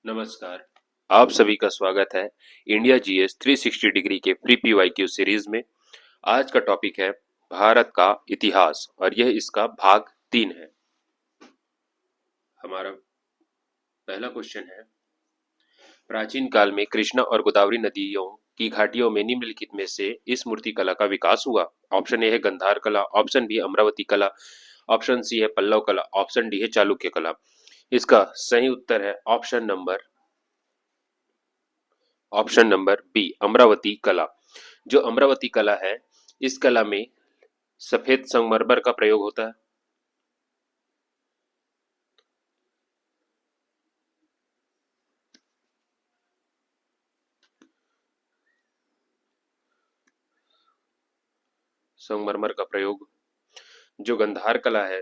नमस्कार। आप सभी का स्वागत है इंडिया जीएस 360 डिग्री के फ्री पीवाईक्यू सीरीज में। आज का टॉपिक है भारत का इतिहास और यह इसका भाग 3 है। हमारा पहला क्वेश्चन है, प्राचीन काल में कृष्णा और गोदावरी नदियों की घाटियों में निम्नलिखित में से इस मूर्ति कला का विकास हुआ। ऑप्शन ए है गंधार कला, ऑप्शन बी है अमरावती कला, ऑप्शन सी है पल्लव कला, ऑप्शन डी है चालुक्य कला। इसका सही उत्तर है ऑप्शन नंबर बी, अमरावती कला। जो अमरावती कला है, इस कला में सफेद संगमरमर का प्रयोग होता है। संगमरमर का प्रयोग। जो गंधार कला है,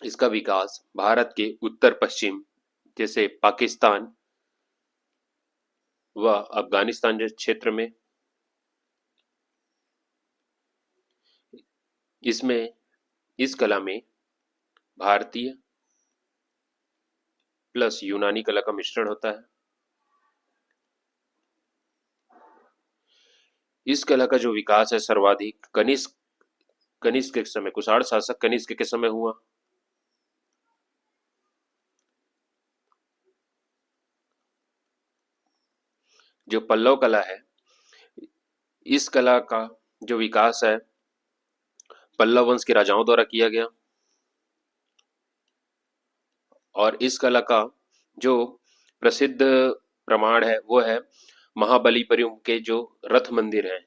इसका विकास भारत के उत्तर पश्चिम जैसे पाकिस्तान व अफगानिस्तान जैसे क्षेत्र में, इसमें इस कला में भारतीय प्लस यूनानी कला का मिश्रण होता है। इस कला का जो विकास है सर्वाधिक कनिष्क कनिष्क के समय, कुषाण शासक कनिष्क के समय हुआ। जो पल्लव कला है, इस कला का जो विकास है पल्लव वंश के राजाओं द्वारा किया गया। और इस कला का जो प्रसिद्ध प्रमाण है वो है महाबलीपुरम के जो रथ मंदिर है।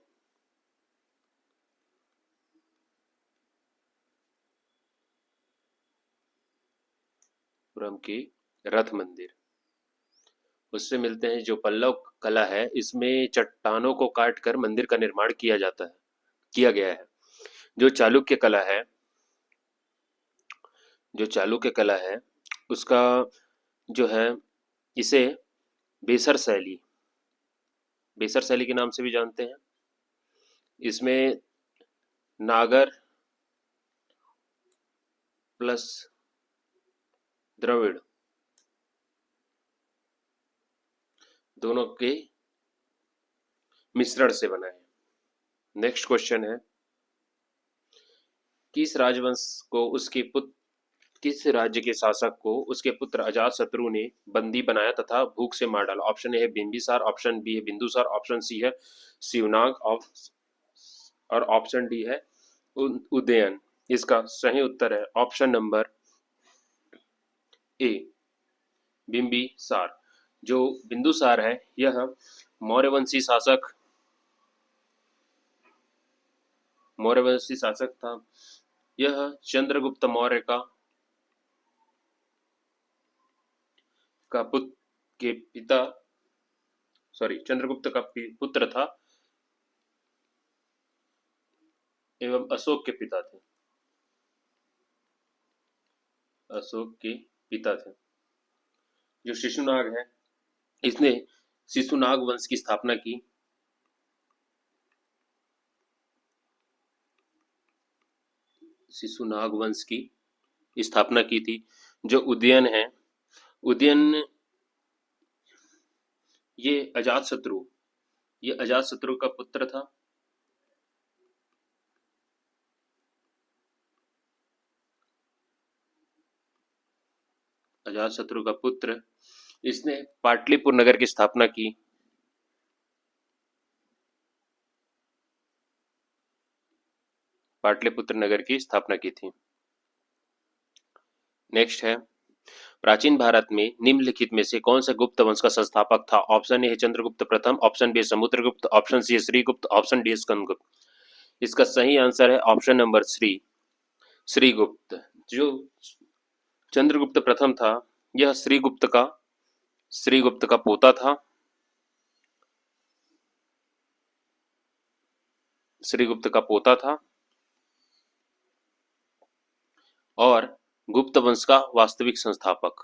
पुरम की रथ मंदिर, उससे मिलते हैं। जो पल्लव कला है, इसमें चट्टानों को काट कर मंदिर का निर्माण किया गया है। जो चालुक्य कला है, जो चालुक्य कला है उसका जो है, इसे बेसर शैली के नाम से भी जानते हैं। इसमें नागर प्लस द्रविड़ दोनों के मिश्रण से बना है। नेक्स्ट क्वेश्चन है, किस राजवंश को उसके पुत्र किस राज्य के शासक को उसके पुत्र अजातशत्रु ने बंदी बनाया तथा भूख से मार डाला। ऑप्शन ए है बिंबिसार, ऑप्शन बी है बिंदुसार, ऑप्शन सी है शिवनाग और ऑप्शन डी है उदयन। इसका सही उत्तर है ऑप्शन नंबर ए, बिंबिसार। जो बिंदुसार है, यह मौर्यवंशी शासक मौर्यवंशी शासक था। यह चंद्रगुप्त मौर्य का पुत्र के पिता चंद्रगुप्त का पुत्र था एवं अशोक के पिता थे। अशोक के पिता थे। जो शिशुनाग है, इसने शिशुनाग वंश की स्थापना की। शिशुनाग वंश की स्थापना की थी। जो उदयन है, उदयन ये अजातशत्रु ये अजातशत्रु का पुत्र था। अजातशत्रु का पुत्र, इसने पाटलिपुत्र नगर की स्थापना की। पाटलिपुत्र नगर की स्थापना की थी। नेक्स्ट है, प्राचीन भारत में निम्नलिखित में से कौन सा गुप्त वंश का संस्थापक था। ऑप्शन ए है चंद्रगुप्त प्रथम, option B Samudragupta, option C है श्रीगुप्त, ऑप्शन डी है स्कंदगुप्त। इसका सही आंसर है ऑप्शन नंबर श्रीगुप्त। जो चंद्रगुप्त प्रथम था, यह श्रीगुप्त का पोता था। श्रीगुप्त का पोता था और गुप्त वंश का वास्तविक संस्थापक।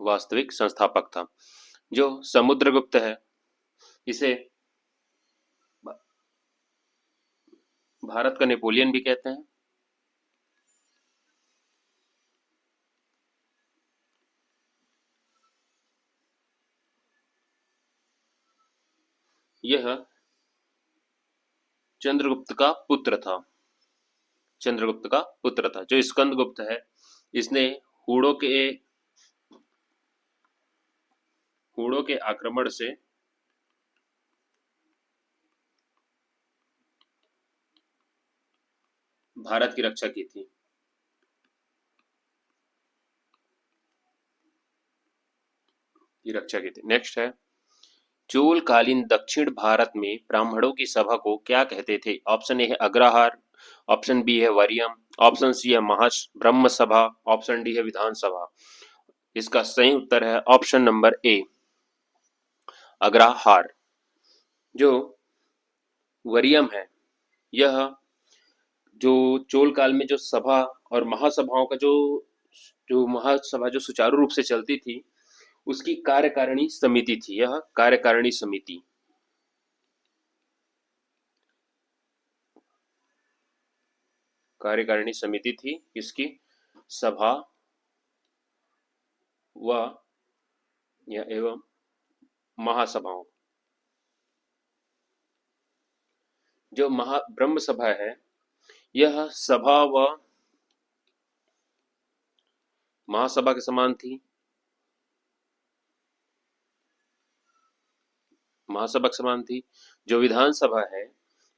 वास्तविक संस्थापक था। जो समुद्रगुप्त है, इसे भारत का नेपोलियन भी कहते हैं। यह चंद्रगुप्त का पुत्र था। चंद्रगुप्त का पुत्र था। जो स्कंदगुप्त है, इसने हूणों के हूणों के आक्रमण से भारत की रक्षा की थी। नेक्स्ट है, चोल कालीन दक्षिण भारत में ब्राह्मणों की सभा को क्या कहते थे? ऑप्शन ए है अग्रहार, ऑप्शन बी है वरियम, ऑप्शन सी है ब्रह्म सभा, ऑप्शन डी है विधानसभा। इसका सही उत्तर है ऑप्शन नंबर ए, अग्रहार। जो वरियम है, यह जो चोल काल में जो सभा और महासभाओं का जो जो महासभा जो सुचारू रूप से चलती थी, उसकी कार्यकारिणी समिति थी। यह कार्यकारिणी समिति थी इसकी सभा व एवं महासभाओं। जो ब्रह्म सभा है, यह सभा व महासभा के समान थी। महासभा के समान थी। जो विधानसभा है,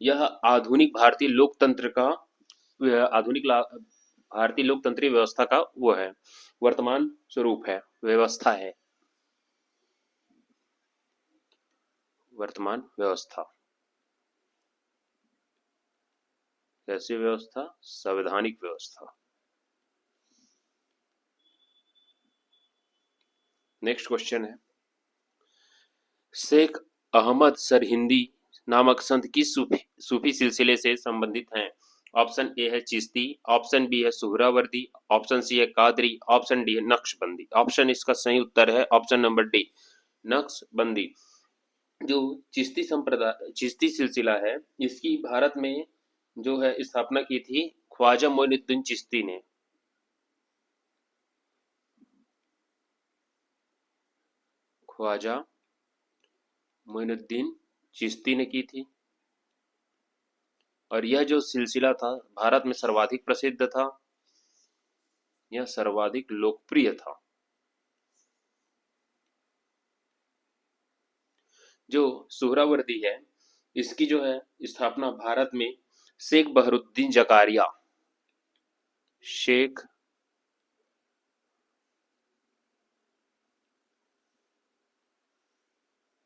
यह आधुनिक भारतीय लोकतंत्र का भारतीय लोकतंत्रीय व्यवस्था का वो है, वर्तमान स्वरूप है, व्यवस्था है, वर्तमान व्यवस्था। कैसी व्यवस्था? संवैधानिक व्यवस्था। नेक्स्ट क्वेश्चन है, शेख अहमद सरहिंदी नामक संत किस सूफी सिलसिले से संबंधित हैं? ऑप्शन ए है चिश्ती, ऑप्शन बी है सुहरावर्दी, ऑप्शन सी है कादरी, ऑप्शन डी है नक्शबंदी। ऑप्शन इसका सही उत्तर है ऑप्शन नंबर डी, नक्शबंदी। जो चिश्ती सिलसिला है, इसकी भारत में जो है स्थापना की थी ख्वाजा मोइनुद्दीन चिश्ती ने। ख्वाजा मोइनुद्दीन चिश्ती ने की थी। और यह जो सिलसिला था भारत में सर्वाधिक प्रसिद्ध था, यह सर्वाधिक लोकप्रिय था। जो सुहरावर्दी है, इसकी जो है स्थापना भारत में शेख बहरुद्दीन जकारिया, शेख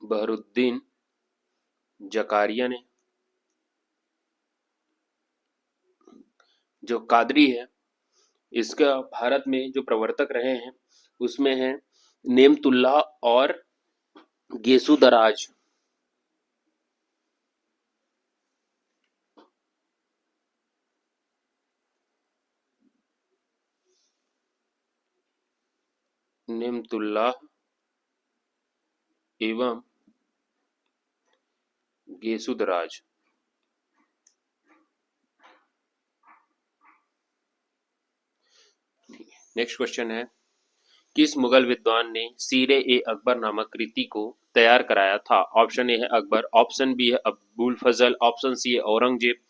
बहरुद्दीन जकारिया ने। जो कादरी है, इसका भारत में जो प्रवर्तक रहे हैं उसमें है नेमतुल्लाह और गेसुदराज। नेमतुल्लाह एवं गेसुदराज। नेक्स्ट क्वेश्चन है, किस मुगल विद्वान ने सीरे ए अकबर नामक कृति को तैयार कराया था? ऑप्शन ए है अकबर, ऑप्शन बी है अबुल फजल, ऑप्शन सी है औरंगजेब,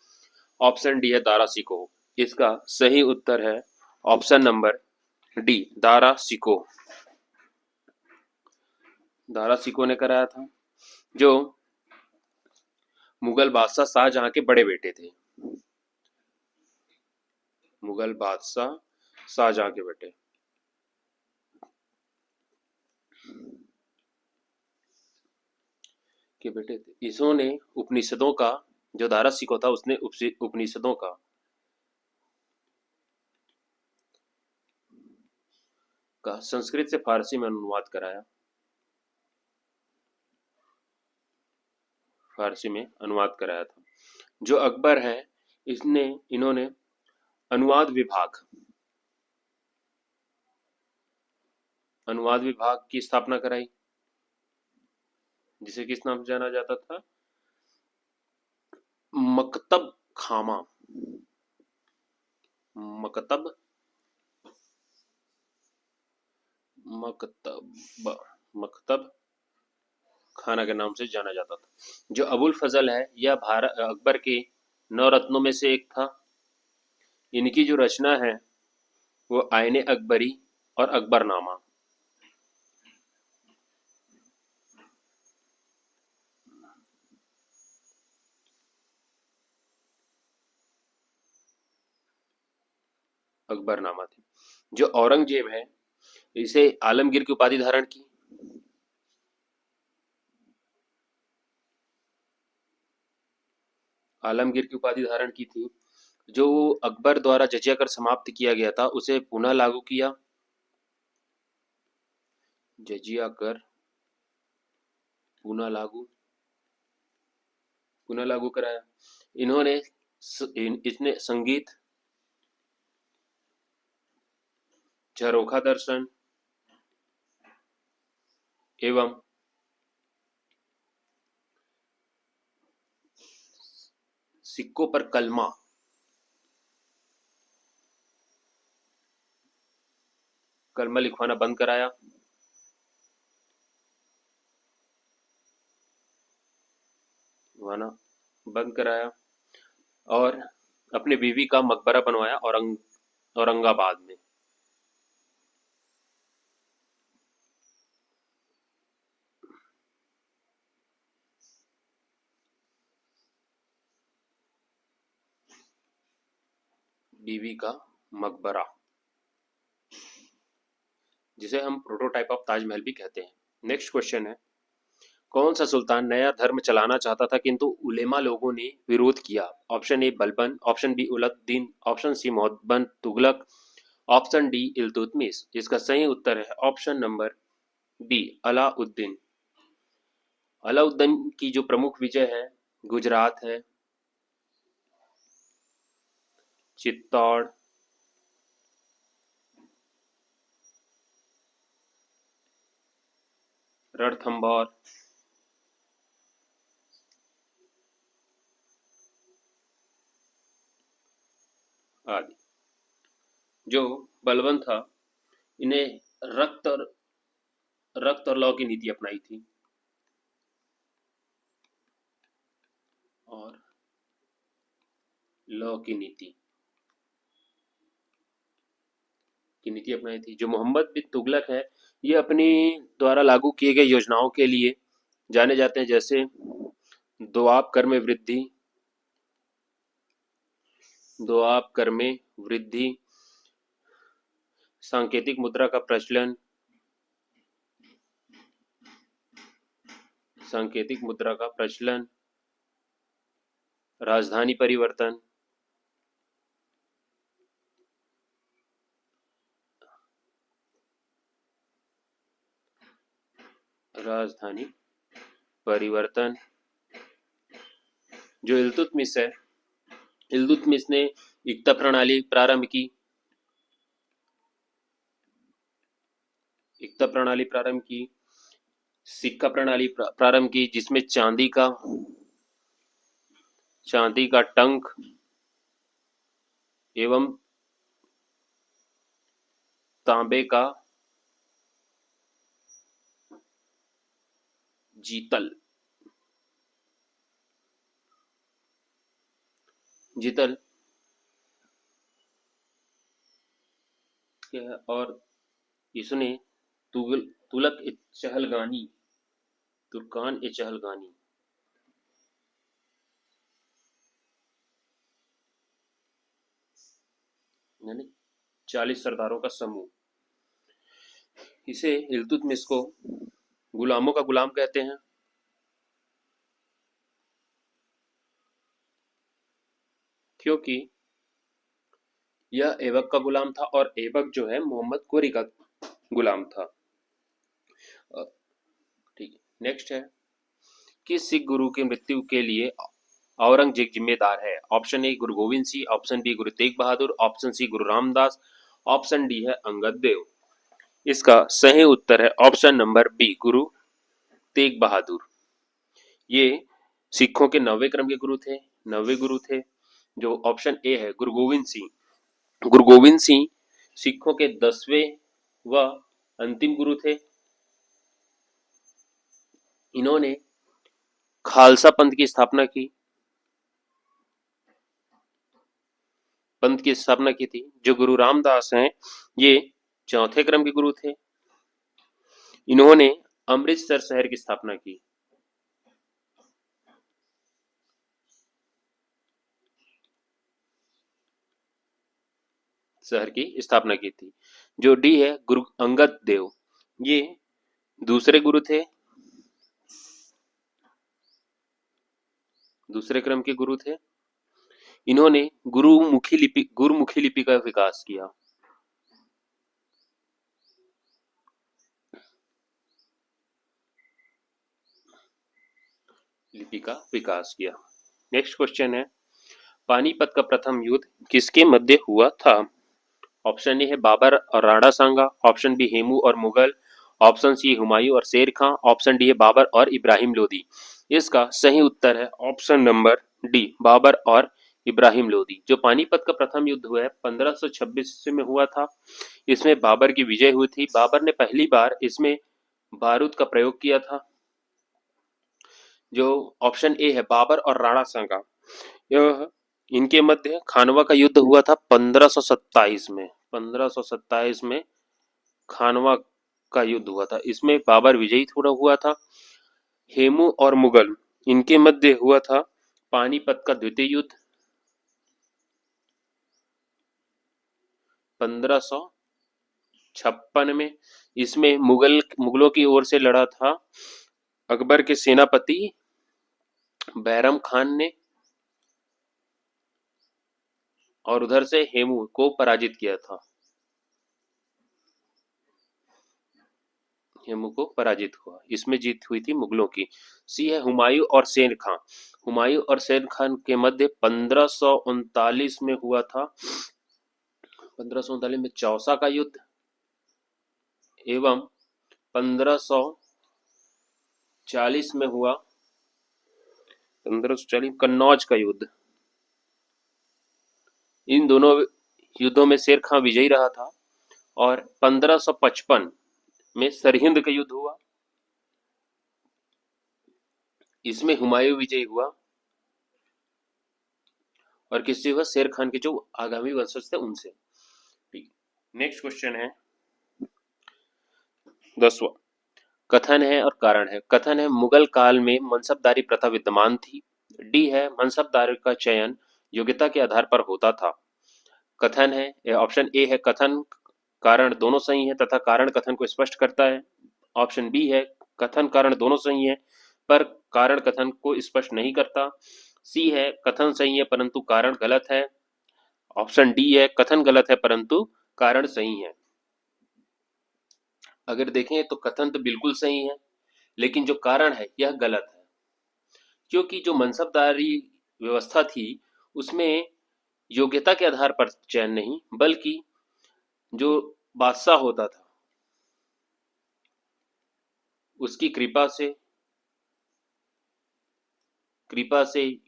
ऑप्शन डी है दारा सिकोह। इसका सही उत्तर है option number D, Dara Shikoh. Dara Shikoh ने कराया था, जो मुगल बादशाह शाहजहां के बड़े बेटे थे। मुगल बादशाह शाहजहां के बेटे थे। इन्होंने उपनिषदों का, जो दारा सिकोह था उसने उपनिषदों का संस्कृत से फारसी में अनुवाद कराया। फारसी में अनुवाद कराया था। जो अकबर है, इन्होंने अनुवाद विभाग की स्थापना कराई, जिसे किस नाम से जाना जाता था? मकतब खामा। मकतब मकतब मकतब खाना के नाम से जाना जाता था। जो अबुल फजल है यह भारत अकबर के नौ रत्नों में से एक था। इनकी जो रचना है वो आईने अकबरी और अकबरनामा। अकबरनामा थी। जो औरंगजेब है इसे आलमगीर की उपाधि धारण की। आलमगीर की उपाधि धारण की थी। जो अकबर द्वारा जजिया कर समाप्त किया गया था उसे पुनः लागू किया। जजिया कर पुनः लागू पुनः लागू कराया। इन्होंने इसने संगीत, झरोखा दर्शन एवं सिक्कों पर कलमा लिखवाना बंद कराया। लिखवाना बंद कराया और अपने बीवी का मकबरा बनवाया औरंगाबाद में। बीवी का मकबरा, जिसे हम प्रोटोटाइप ऑफ ताजमहल भी कहते हैं। नेक्स्ट क्वेश्चन है, कौन सा सुल्तान नया धर्म चलाना चाहता था किंतु उलेमा लोगों ने विरोध किया? Option A Balban, option B Alauddin, option C Mohammad Tughlaq, option D Iltutmish. इसका सही उत्तर है option number B Alauddin. Alauddin की जो प्रमुख विजय है गुजरात है, चित्तौड़, रणथंभौर आदि। जो बलबन था इन्हें रक्त और लौ की नीति अपनाई थी और लौ की नीति अपनाई थी। जो मोहम्मद बिन तुगलक है ये अपनी द्वारा लागू किए गए योजनाओं के लिए जाने जाते हैं, जैसे दोआब कर में वृद्धि, दोआब कर में वृद्धि, सांकेतिक मुद्रा का प्रचलन, सांकेतिक मुद्रा का प्रचलन, राजधानी परिवर्तन, राजधानी परिवर्तन। जो इल्तुतमिश है, इल्तुतमिश ने इक्ता प्रणाली प्रारंभ की। इक्ता प्रणाली प्रारंभ की, सिक्का प्रणाली प्रारंभ की, जिसमें चांदी का टंक एवं तांबे का जीतल जीतल और इसने तुलक ए चहलगानी, तुर्कान ए चहलगानी, यानी 40 सरदारों का समूह। इसे इल्तुतमिश को गुलामों का गुलाम कहते हैं, क्योंकि यह ऐबक का गुलाम था और ऐबक जो है मोहम्मद गोरी का गुलाम था। ठीक है, नेक्स्ट है, किस सिख गुरु की मृत्यु के लिए औरंगजेब जिम्मेदार है? Option A Guru Govind Singh, option B Guru Tegh Bahadur, option C Guru Ramdas, option D है अंगद देव। इसका सही उत्तर है option number B Guru Tegh Bahadur. ये सिखों के 9वें क्रम के गुरु थे, 9वें गुरु थे। जो ऑप्शन ए है गुरु गोविंद सिंह, गुरु गोविंद सिंह सिखों के 10वें व अंतिम गुरु थे। इन्होंने खालसा पंथ की स्थापना की। थी। जो गुरु रामदास हैं ये चौथे क्रम के गुरु थे। इन्होंने अमृतसर शहर की स्थापना की। थी। जो डी है गुरु अंगद देव, ये दूसरे गुरु थे, दूसरे क्रम के गुरु थे। इन्होंने गुरुमुखी लिपि का विकास किया। नेक्स्ट क्वेश्चन है, पानीपत का प्रथम युद्ध किसके मध्य हुआ था? ऑप्शन ए है बाबर और राणा सांगा, ऑप्शन बी हेमू और मुगल, ऑप्शन सी हुमायूं और शेर खां, ऑप्शन डी है बाबर और इब्राहिम लोदी। इसका सही उत्तर है ऑप्शन नंबर डी, बाबर और इब्राहिम लोदी। जो पानीपत का प्रथम युद्ध हुआ है 1526 में हुआ था। इसमें बाबर की विजय हुई थी। बाबर ने पहली बार इसमें बारूद का प्रयोग किया था। जो ऑप्शन ए है बाबर और राणा सांगा, यह इनके मध्य खानवा का युद्ध हुआ था 1527 में। 1527 में खानवा का युद्ध हुआ था। इसमें बाबर विजयी थोड़ा हुआ था। हेमू और मुगल इनके मध्य हुआ था पानीपत का द्वितीय युद्ध 1556 में। इसमें मुगलों की ओर से लड़ा था अकबर के सेनापति बैरम खान ने, और उधर से हेमू को पराजित किया था। हेमू को पराजित हुआ। इसमें जीत हुई थी मुगलों की। सी है हुमायूं और शेर खां। हुमायूं और शेर खान के मध्य 1539 में हुआ था। 1539 में चौसा का युद्ध एवं 1540 में हुआ 1540 कन्नौज का युद्ध। इन दोनों युद्धों में शेर खां विजयी रहा था। और 1555 में सरहिंद का युद्ध हुआ। इसमें हुमायूं विजयी हुआ। और किससे हुआ? शेर खान के जो आगामी वंशज थे उनसे। नेक्स्ट क्वेश्चन है 10वां। कथन है और कारण है। कथन है मुगल काल में मनसबदारी प्रथा विद्यमान थी। डी है मनसबदारी का चयन योग्यता के आधार पर होता था। कथन है ऑप्शन ए है कथन कारण दोनों सही है तथा कारण कथन को स्पष्ट करता है। ऑप्शन बी है कथन कारण दोनों सही है पर कारण कथन को स्पष्ट नहीं करता। सी है कथन सही है परंतु कारण गलत है। ऑप्शन डी है कथन गलत है परंतु कारण सही है। अगर देखें तो कथन तो बिल्कुल सही है, लेकिन जो कारण है यह गलत है। क्योंकि जो मनसबदारी व्यवस्था थी उसमें योग्यता के आधार पर चयन नहीं, बल्कि जो बादशाह होता था उसकी कृपा से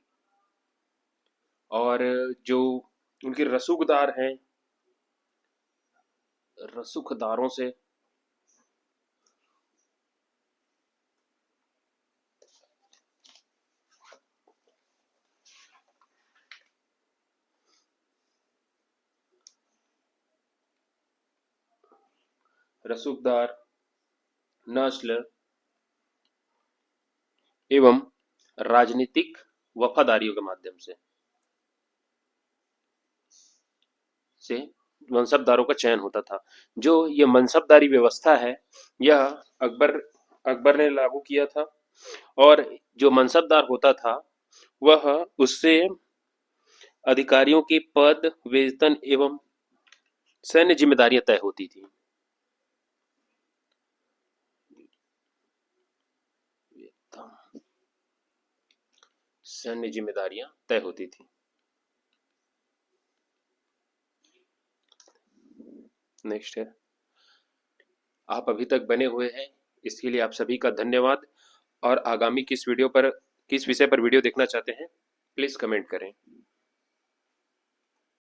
और जो उनके रसूखदार हैं रसूखदारों से रसूखदार नस्ल एवं राजनीतिक वफादारियों के माध्यम से मनसबदारों का चयन होता था। जो ये मनसबदारी व्यवस्था है यह अकबर ने लागू किया था। और जो मनसबदार होता था वह उससे अधिकारियों के पद वेतन एवं सैन्य जिम्मेदारियां तय होती थी। सैन्य जिम्मेदारियां तय होती थी। नेक्स्ट है, आप अभी तक बने हुए हैं इसके लिए आप सभी का धन्यवाद। और आगामी किस विषय पर वीडियो देखना चाहते हैं प्लीज कमेंट करें।